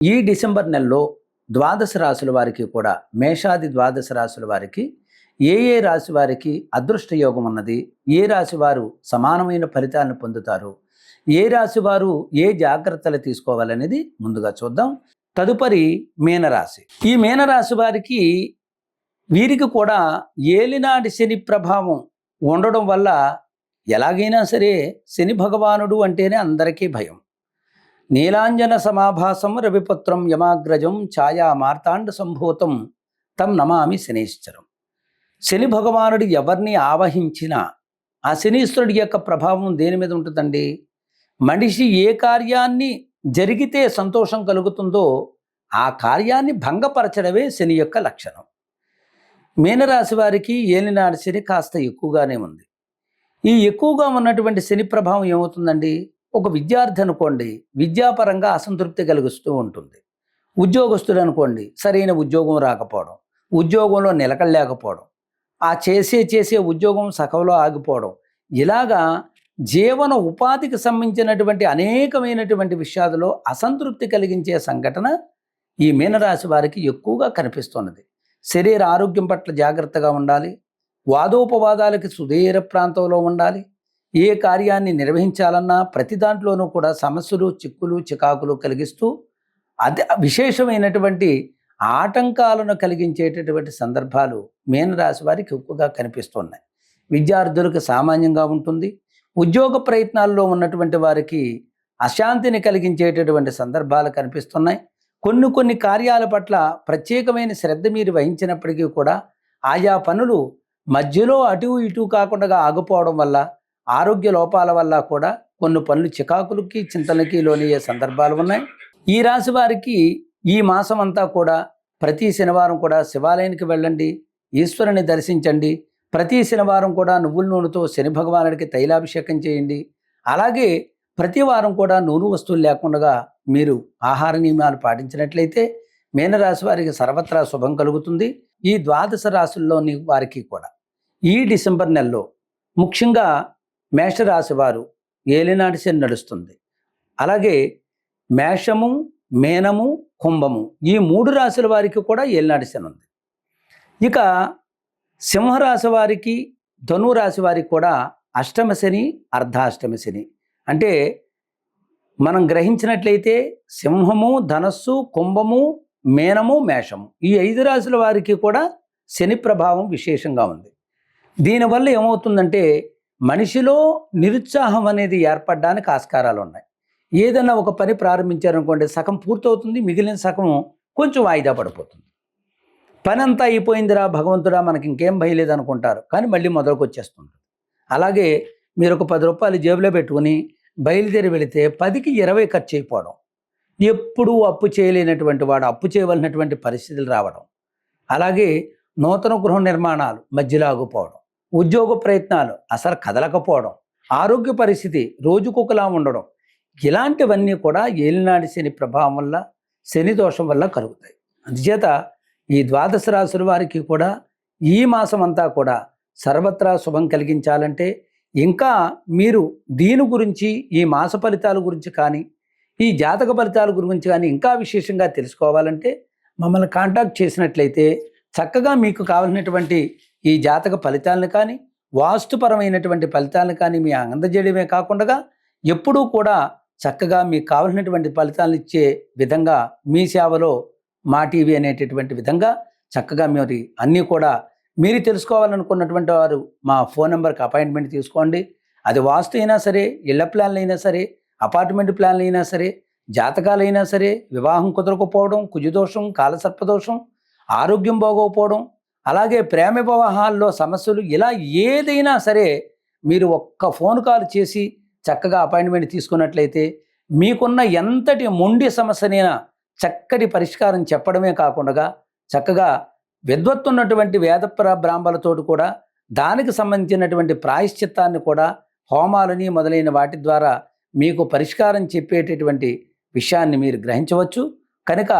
ఈ డిసెంబర్ నెలలో ద్వాదశ రాశుల వారికి కూడా మేషాది ద్వాదశ రాశుల వారికి ఏ రాశి వారికి అదృష్ట యోగం ఉన్నది, ఏ రాశి వారు సమానమైన ఫలితాలను పొందుతారు, ఏ రాశి వారు ఏ జాగ్రత్తలు తీసుకోవాలనేది ముందుగా చూద్దాం. తదుపరి మీనరాశి. ఈ మీనరాశి వారికి వీరికి కూడా ఏలినాటి శని ప్రభావం ఉండడం వల్ల ఎలాగైనా సరే శని భగవానుడు అంటేనే అందరికీ భయం. నీలాంజన సమాభాసం రవిపుత్రం యమాగ్రజం ఛాయా మార్తాండ సంభూతం తం నమామి శనీశ్వరం. శని భగవానుడు ఎవరిని ఆవహించినా ఆ శనీశ్వరుడి యొక్క ప్రభావం దేని మీద ఉంటుందండి? మనిషి ఏ కార్యాన్ని జరిగితే సంతోషం కలుగుతుందో ఆ కార్యాన్ని భంగపరచడమే శని యొక్క లక్షణం. మీనరాశి వారికి ఏలినాటి శని కాస్త ఎక్కువగానే ఉంది. ఈ ఎక్కువగా ఉన్నటువంటి శని ప్రభావం ఏమవుతుందండి? ఒక విద్యార్థి అనుకోండి, విద్యాపరంగా అసంతృప్తి కలిగిస్తూ ఉంటుంది. ఉద్యోగస్తుడు అనుకోండి, సరైన ఉద్యోగం రాకపోవడం, ఉద్యోగంలో నిలకడలేకపోవడం, ఆ చేసే ఉద్యోగం సగంలో ఆగిపోవడం, ఇలాగా జీవన ఉపాధికి సంబంధించినటువంటి అనేకమైనటువంటి విషయాలలో అసంతృప్తి కలిగించే సంఘటన ఈ మీనరాశి వారికి ఎక్కువగా కనిపిస్తున్నది. శరీర ఆరోగ్యం పట్ల జాగ్రత్తగా ఉండాలి. వాదోపవాదాలకి సుదీర ప్రాంతంలో ఉండాలి. ఏ కార్యాన్ని నిర్వహించాలన్నా ప్రతి దాంట్లోనూ కూడా సమస్యలు, చిక్కులు, చికాకులు కలిగిస్తూ అది విశేషమైనటువంటి ఆటంకాలను కలిగించేటటువంటి సందర్భాలు మీనరాశి వారికి ఎక్కువగా కనిపిస్తున్నాయి. విద్యార్థులకు సామాన్యంగా ఉంటుంది. ఉద్యోగ ప్రయత్నాల్లో ఉన్నటువంటి వారికి అశాంతిని కలిగించేటటువంటి సందర్భాలు కనిపిస్తున్నాయి. కొన్ని కార్యాల పట్ల ప్రత్యేకమైన శ్రద్ధ మీరు వహించినప్పటికీ కూడా ఆయా పనులు మధ్యలో అటు ఇటు కాకుండా ఆగిపోవడం వల్ల, ఆరోగ్య లోపాల వల్ల కూడా కొన్ని పనులు చికాకులకి, చింతలకి లోనయ్యే సందర్భాలు ఉన్నాయి. ఈ రాశి వారికి ఈ మాసం అంతా కూడా ప్రతి శనివారం కూడా శివాలయానికి వెళ్ళండి, ఈశ్వరుని దర్శించండి. ప్రతి శనివారం కూడా నువ్వుల నూనెతో శని భగవానుడికి తైలాభిషేకం చేయండి. అలాగే ప్రతి వారం కూడా నూనె వస్తువులు లేకుండా మీరు ఆహార నియమాలు పాటించినట్లయితే మీనరాశి వారికి సర్వత్రా శుభం కలుగుతుంది. ఈ ద్వాదశ రాశుల్లోని వారికి కూడా ఈ డిసెంబర్ నెలలో ముఖ్యంగా మేషరాశి వారు ఏలినాటి శని నడుస్తుంది. అలాగే మేషము, మేనము, కుంభము ఈ 3 రాశుల వారికి కూడా ఏలినాటి శని ఉంది. ఇక సింహరాశి వారికి, ధనురాశి వారికి కూడా అష్టమ శని, అర్ధాష్టమ శని. అంటే మనం గ్రహించినట్లయితే సింహము, ధనస్సు, కుంభము, మేనము, మేషము ఈ 5 రాశుల వారికి కూడా శని ప్రభావం విశేషంగా ఉంది. దీనివల్ల ఏమవుతుందంటే మనిషిలో నిరుత్సాహం అనేది ఏర్పడడానికి ఆస్కారాలు ఉన్నాయి. ఏదైనా ఒక పని ప్రారంభించారనుకోండి, సగం పూర్తవుతుంది, మిగిలిన సగం కొంచెం వాయిదా పడిపోతుంది. పని అంతా అయిపోయిందిరా భగవంతుడా మనకి ఇంకేం భయలేదు అనుకుంటారు, కానీ మళ్ళీ మొదలుకు వచ్చేస్తుంది. అలాగే మీరు ఒక 10 రూపాయలు జేబులో పెట్టుకుని బయలుదేరి వెళితే 10కి 20 ఖర్చు అయిపోవడం, ఎప్పుడూ అప్పు చేయలేనటువంటి వాడు అప్పు చేయవలసినటువంటి పరిస్థితులు రావడం, అలాగే నూతన గృహ నిర్మాణాలు మధ్యలో ఆగిపోవడం, ఉద్యోగ ప్రయత్నాలు అసలు కదలకపోవడం, ఆరోగ్య పరిస్థితి రోజుకొకలా ఉండడం, ఇలాంటివన్నీ కూడా ఏలినాటి శని ప్రభావం వల్ల, శని దోషం వల్ల కలుగుతాయి. అందుచేత ఈ ద్వాదశ రాశుల వారికి కూడా ఈ మాసం అంతా కూడా సర్వత్రా శుభం కలిగించాలంటే, ఇంకా మీరు దీని గురించి, ఈ మాస ఫలితాల గురించి కానీ, ఈ జాతక ఫలితాల గురించి కానీ ఇంకా విశేషంగా తెలుసుకోవాలంటే మమ్మల్ని కాంటాక్ట్ చేసినట్లయితే చక్కగా మీకు కావాల్సినటువంటి ఈ జాతక ఫలితాలను కానీ, వాస్తుపరమైనటువంటి ఫలితాలను కానీ మీ అందజేయడమే కాకుండా ఎప్పుడూ కూడా చక్కగా మీకు కావాల్సినటువంటి ఫలితాలను ఇచ్చే విధంగా మీ సేవలో మా టీవీ అనేటటువంటి విధంగా చక్కగా మీరు అన్నీ కూడా మీరు తెలుసుకోవాలనుకున్నటువంటి వారు మా ఫోన్ నెంబర్కి అపాయింట్మెంట్ తీసుకోండి. అది వాస్తు అయినా సరే, ఇళ్ల ప్లాన్లు అయినా సరే, అపార్ట్మెంట్ ప్లాన్లు అయినా సరే, జాతకాలైనా సరే, వివాహం కుదరకపోవడం, కుజదోషం, కాలసర్పదోషం, ఆరోగ్యం బాగోకపోవడం, అలాగే ప్రేమ వివాహాల్లో సమస్యలు, ఇలా ఏదైనా సరే మీరు ఒక్క ఫోన్ కాల్ చేసి చక్కగా అపాయింట్మెంట్ తీసుకున్నట్లయితే మీకున్న ఎంతటి మొండి సమస్యనైనా చక్కటి పరిష్కారం చెప్పడమే కాకుండా చక్కగా విద్వత్తున్నటువంటి వేద బ్రాహ్మణులతోటి కూడా దానికి సంబంధించినటువంటి ప్రాయశ్చిత్తాన్ని కూడా హోమాలని మొదలైన వాటి ద్వారా మీకు పరిష్కారం చెప్పేటటువంటి విషయాన్ని మీరు గ్రహించవచ్చు. కనుక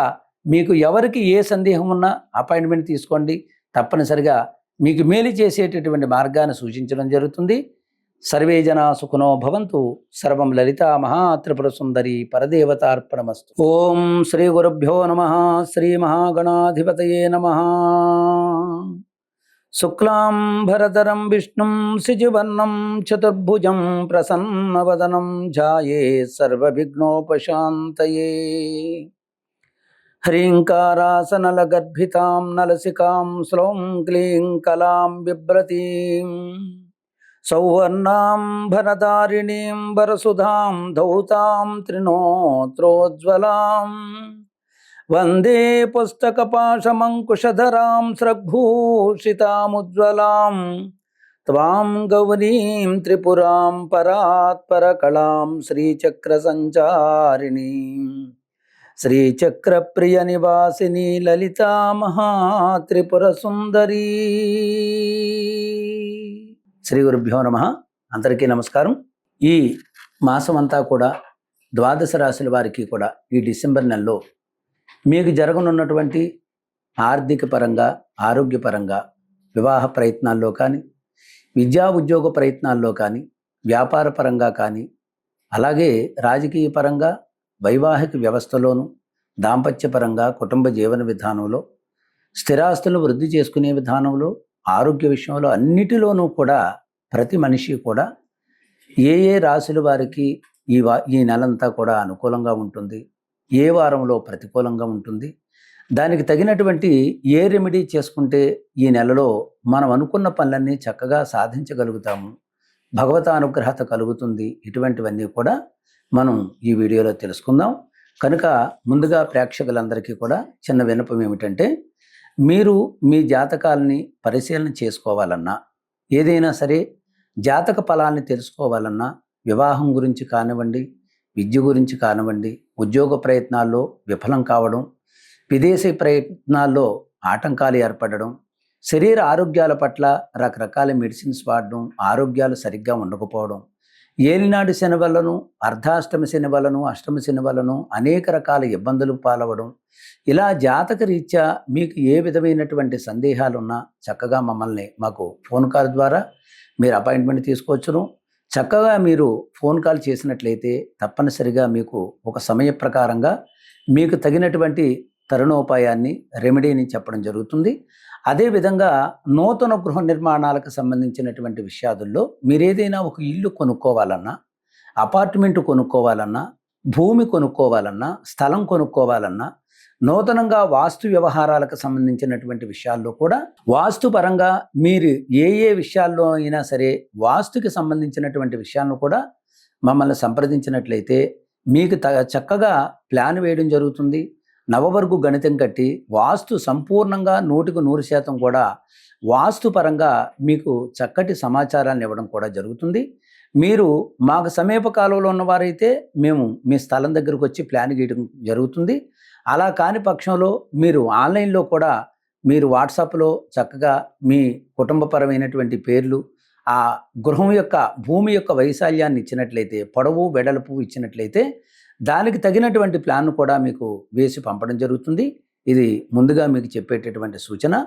మీకు ఎవరికి ఏ సందేహం ఉన్నా అపాయింట్మెంట్ తీసుకోండి. తప్పనిసరిగా మీకు మేలు చేసేటటువంటి మార్గాన్ని సూచించడం జరుగుతుంది. సర్వే జనా సుఖినో భవంతు. సర్వం లలితా మహాత్రిపుర సుందరి పరదేవతార్పణమస్తు. ఓం శ్రీ గురుభ్యో నమః. శ్రీ మహాగణాధిపతయే నమః. శుక్లాంబరధరం విష్ణుం శిశువర్ణం చతుర్భుజం ప్రసన్నవదనం ధ్యాయే సర్వవిఘ్నోపశాంతయే. హ్రీంకారాసనలగర్భితాం నలసికాం శ్లౌం క్లీం కలాం బిభ్రతీం సౌవర్ణాం భరదారిణీం వరసుధాం ధౌతాం త్రినోత్రోజ్వలాం వందే పుస్తకపాశమంకుశధరాం స్రగ్భూషితాముజ్వలాం త్వాం గౌరీం త్రిపురాం పరాత్పరకళాం శ్రీచక్రసంచారిణీం శ్రీచక్రప్రియ నివాసిని లలితా మహాత్రిపుర సుందరీ. శ్రీ గురుభ్యో నమః. అందరికీ నమస్కారం. ఈ మాసం అంతా కూడా ద్వాదశ రాశుల వారికి కూడా ఈ డిసెంబర్ నెలలో మీకు జరగనున్నటువంటి ఆర్థిక పరంగా, ఆరోగ్యపరంగా, వివాహ ప్రయత్నాల్లో కానీ, విద్యా ఉద్యోగ ప్రయత్నాల్లో కానీ, వ్యాపార పరంగా కానీ, అలాగే రాజకీయ పరంగా, వైవాహిక వ్యవస్థలోను, దాంపత్యపరంగా, కుటుంబ జీవన విధానంలో, స్థిరాస్తులను వృద్ధి చేసుకునే విధానంలో, ఆరోగ్య విషయంలో అన్నిటిలోనూ కూడా ప్రతి మనిషి కూడా ఏ ఏ రాశుల వారికి ఈ నెలంతా కూడా అనుకూలంగా ఉంటుంది, ఏ వారంలో ప్రతికూలంగా ఉంటుంది, దానికి తగినటువంటి ఏ రెమెడీ చేసుకుంటే ఈ నెలలో మనం అనుకున్న పనులన్నీ చక్కగా సాధించగలుగుతాము, భగవతానుగ్రహత కలుగుతుంది, ఇటువంటివన్నీ కూడా మనం ఈ వీడియోలో తెలుసుకుందాం. కనుక ముందుగా ప్రేక్షకులందరికీ కూడా చిన్న విన్నపం ఏమిటంటే, మీరు మీ జాతకాలని పరిశీలన చేసుకోవాలన్నా, ఏదైనా సరే జాతక ఫలాన్ని తెలుసుకోవాలన్నా, వివాహం గురించి కానివ్వండి, విద్య గురించి కానివ్వండి, ఉద్యోగ ప్రయత్నాల్లో విఫలం కావడం, విదేశీ ప్రయత్నాల్లో ఆటంకాలు ఏర్పడడం, శరీర ఆరోగ్యాల పట్ల రకరకాల మెడిసిన్స్ వాడడం, ఆరోగ్యాలు సరిగ్గా ఉండకపోవడం, ఏలినాటి శని వలను, అర్ధాష్టమి శని వలను, అష్టమి శని వలను అనేక రకాల ఇబ్బందులు పాలవడం, ఇలా జాతక రీత్యా మీకు ఏ విధమైనటువంటి సందేహాలున్నా చక్కగా మమ్మల్ని మాకు ఫోన్ కాల్ ద్వారా మీరు అపాయింట్మెంట్ తీసుకోవచ్చును. చక్కగా మీరు ఫోన్ కాల్ చేసినట్లయితే తప్పనిసరిగా మీకు ఒక సమయ ప్రకారంగా మీకు తగినటువంటి తరుణోపాయాన్ని, రెమెడీని చెప్పడం జరుగుతుంది. అదేవిధంగా నూతన గృహ నిర్మాణాలకు సంబంధించినటువంటి విషయాదుల్లో మీరేదైనా ఒక ఇల్లు కొనుక్కోవాలన్నా, అపార్ట్మెంట్ కొనుక్కోవాలన్నా, భూమి కొనుక్కోవాలన్నా, స్థలం కొనుక్కోవాలన్నా, నూతనంగా వాస్తు వ్యవహారాలకు సంబంధించినటువంటి విషయాల్లో కూడా వాస్తు పరంగా మీరు ఏ ఏ విషయాల్లో అయినా సరే వాస్తుకి సంబంధించినటువంటి విషయాలను కూడా మమ్మల్ని సంప్రదించినట్లయితే మీకు చక్కగా ప్లాన్ వేయడం జరుగుతుంది. నవవర్గు గణితం కట్టి వాస్తు సంపూర్ణంగా 100% కూడా వాస్తు పరంగా మీకు చక్కటి సమాచారాన్ని ఇవ్వడం కూడా జరుగుతుంది. మీరు మాకు సమీప కాలంలో ఉన్నవారైతే మేము మీ స్థలం దగ్గరకు వచ్చి ప్లాన్ గీయడం జరుగుతుంది. అలా కాని పక్షంలో మీరు ఆన్లైన్లో కూడా మీరు వాట్సాప్లో చక్కగా మీ కుటుంబపరమైనటువంటి పేర్లు, ఆ గృహం యొక్క భూమి యొక్క వైశాల్యాన్ని ఇచ్చినట్లయితే, పొడవు వెడల్పు ఇచ్చినట్లయితే దానికి తగినటువంటి ప్లాన్ కూడా మీకు వేసి పంపడం జరుగుతుంది. ఇది ముందుగా మీకు చెప్పేటటువంటి సూచన.